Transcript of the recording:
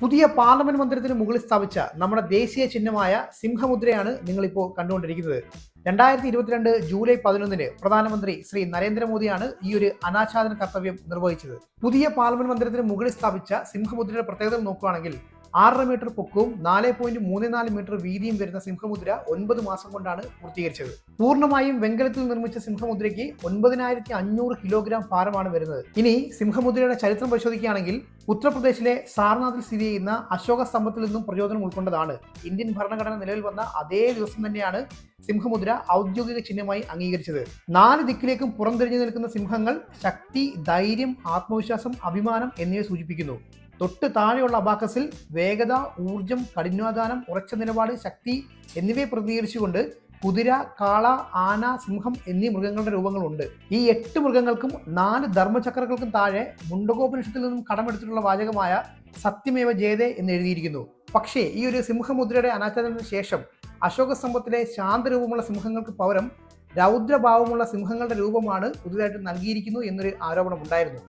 പുതിയ പാർലമെന്റ് മന്ദിരത്തിന് മുകളിൽ സ്ഥാപിച്ച നമ്മുടെ ദേശീയ ചിഹ്നമായ സിംഹമുദ്രയാണ് നിങ്ങളിപ്പോൾ കണ്ടുകൊണ്ടിരിക്കുന്നത്. 2022 ജൂലൈ 11 പ്രധാനമന്ത്രി ശ്രീ നരേന്ദ്രമോദിയാണ് ഈ ഒരു അനാച്ഛാദന കർത്തവ്യം നിർവഹിച്ചത്. പുതിയ പാർലമെന്റ് മന്ദിരത്തിന് മുകളിൽ സ്ഥാപിച്ച സിംഹമുദ്രയുടെ പ്രത്യേകത നോക്കുകയാണെങ്കിൽ 6.5 മീറ്റർ പൊക്കവും 4.34 മീറ്റർ വീതിയും വരുന്ന സിംഹമുദ്ര 9 മാസം കൊണ്ടാണ് പൂർത്തീകരിച്ചത്. പൂർണ്ണമായും വെങ്കലത്തിൽ നിർമ്മിച്ച സിംഹമുദ്രയ്ക്ക് 9,500 കിലോഗ്രാം ഭാരമാണ് വരുന്നത്. ഇനി സിംഹമുദ്രയുടെ ചരിത്രം പരിശോധിക്കുകയാണെങ്കിൽ ഉത്തർപ്രദേശിലെ സാർനാഥിൽ സ്ഥിതി ചെയ്യുന്ന അശോക സ്തംഭത്തിൽ നിന്നും പ്രചോദനം ഉൾക്കൊണ്ടതാണ്. ഇന്ത്യൻ ഭരണഘടന നിലവിൽ വന്ന അതേ ദിവസം തന്നെയാണ് സിംഹമുദ്ര ഔദ്യോഗിക ചിഹ്നമായി അംഗീകരിച്ചത്. 4 ദിക്കിലേക്കും പുറംതിരിഞ്ഞു നിൽക്കുന്ന സിംഹങ്ങൾ ശക്തി, ധൈര്യം, ആത്മവിശ്വാസം, അഭിമാനം എന്നിവ സൂചിപ്പിക്കുന്നു. തൊട്ട് താഴെയുള്ള അബാക്കസിൽ വേഗത, ഊർജം, കഠിനാധ്വാനം, ഉറച്ച നിലപാട്, ശക്തി എന്നിവയെ പ്രതിനിധീകരിച്ചുകൊണ്ട് കുതിര, കാള, ആന, സിംഹം എന്നീ മൃഗങ്ങളുടെ രൂപങ്ങളുണ്ട്. ഈ 8 മൃഗങ്ങൾക്കും 4 ധർമ്മചക്രങ്ങൾക്കും താഴെ മുണ്ടകോപനിഷത്തിൽ നിന്നും കടമെടുത്തിട്ടുള്ള വാചകമായ സത്യമേവ ജയതേ എന്ന് എഴുതിയിരിക്കുന്നു. പക്ഷേ ഈ ഒരു സിംഹമുദ്രയുടെ അനാച്ഛാദനത്തിന് ശേഷം അശോക സ്തംഭത്തിലെ ശാന്തരൂപമുള്ള സിംഹങ്ങൾക്ക് പകരം രൗദ്രഭാവമുള്ള സിംഹങ്ങളുടെ രൂപമാണ് പുതുതായിട്ട് നൽകിയിരിക്കുന്നു എന്നൊരു ആരോപണം ഉണ്ടായിരുന്നു.